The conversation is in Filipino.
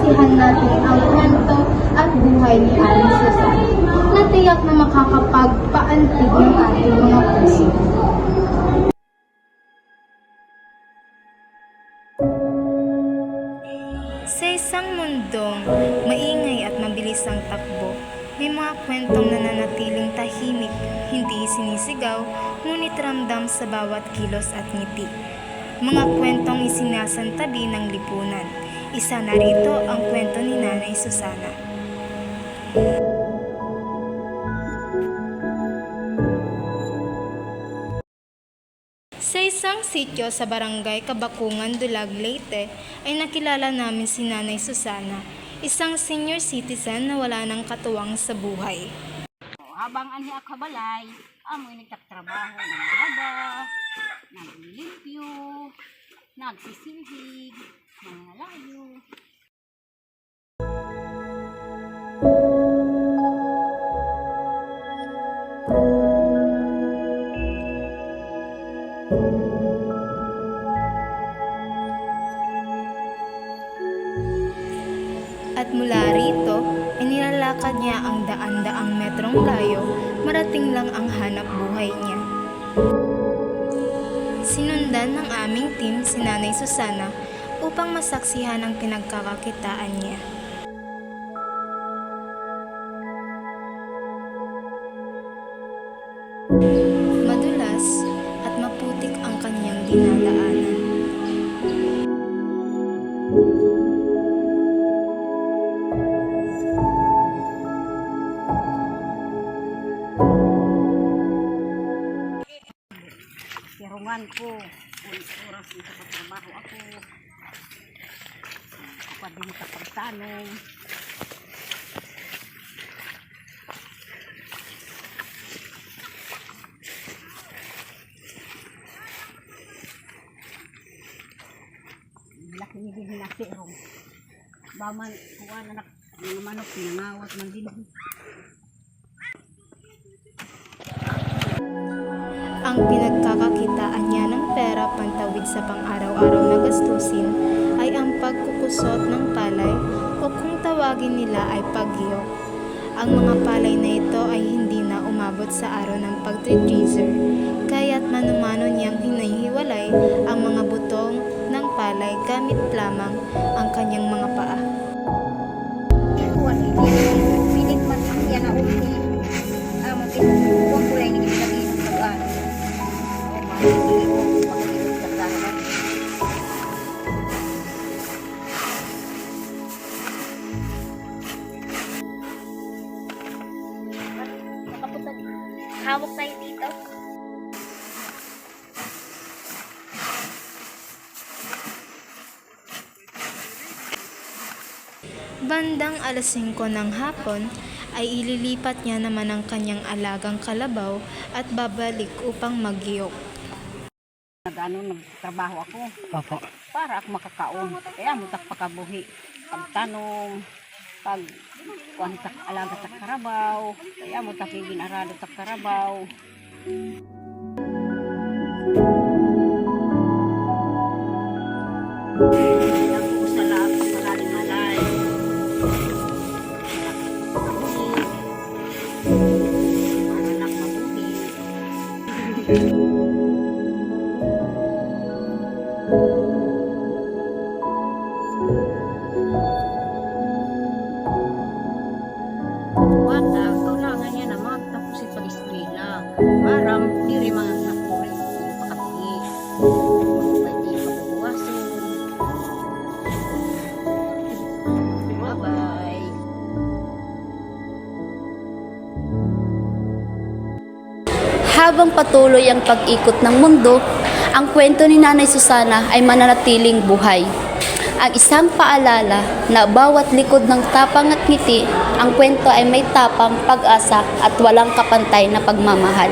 masaksihan natin ang kwento at buhay ni Aling Susan na tiyak na makakapagpaantig ng ating mga puso. Sa isang mundong maingay at mabilis ang takbo, may mga kwentong nananatiling tahimik, hindi sinisigaw, ngunit ramdam sa bawat kilos at ngiti. Mga kwentong isinasantabi ng lipunan. Isa na rito ang kwento ni Nanay Susana. Sa isang sityo sa barangay Kabakungan, Dulag, Leyte, ay nakilala namin si Nanay Susana, isang senior citizen na wala ng katuwang sa buhay. Habang anhi ako balay, amoy nagtatrabaho ng malaba, naglilimpyo, nagsisilhig, nangalayo. At mula rito, inilalakad niya ang daan-daang metrong layo, marating lang ang hanap buhay niya. Sinundan ng aming team si Nanay Susana upang masaksihan ang pinagkakakitaan niya. Madulas at maputik ang kanyang dinadaanan. Pirungan ko, oras na sa pagtrabaho ako. Kapag din sa pagtanong. Laki ni din hinasirong. Baman, kuha na mga manok, pinangawat man din. Ang pinagkakakitaan niya ng pera pantawid sa pang-araw-araw na gastusin ay ang pagkukusot ng palay o kung tawagin nila ay pagyok. Ang mga palay na ito ay hindi na umabot sa araw ng pag-treasure, kaya't manumano niyang hinahiwalay ang mga butong ng palay gamit lamang ang kanyang mga paa. Pilit man yan na uli. Huwag ko lang nilagay ng pag-ano. Hawak tayo dito. Bandang alas 5 ng hapon ay ililipat niya naman ang kanyang alagang kalabaw at babalik upang magyok. Nagtrabaho ako. Opo. Para ako makakaon. Kaya mutak pakabuhi. Pagtanong, pag kuwantak alaga sa karabaw. Kaya mutak ginarado sa karabaw. Nag-usala ako sa malay. Para nakabuhi. Bata, kailangan niya na magtapos sa pag-eskwela. Parang diri mga nakuri yung pakati. Pwede pagbuwason. Bye-bye. Habang patuloy ang pag-ikot ng mundo, ang kwento ni Nanay Susana ay mananatiling buhay. Ang isang paalala na bawat likod ng tapang at ngiti, ang kwento ay may tapang, pag-asa at walang kapantay na pagmamahal.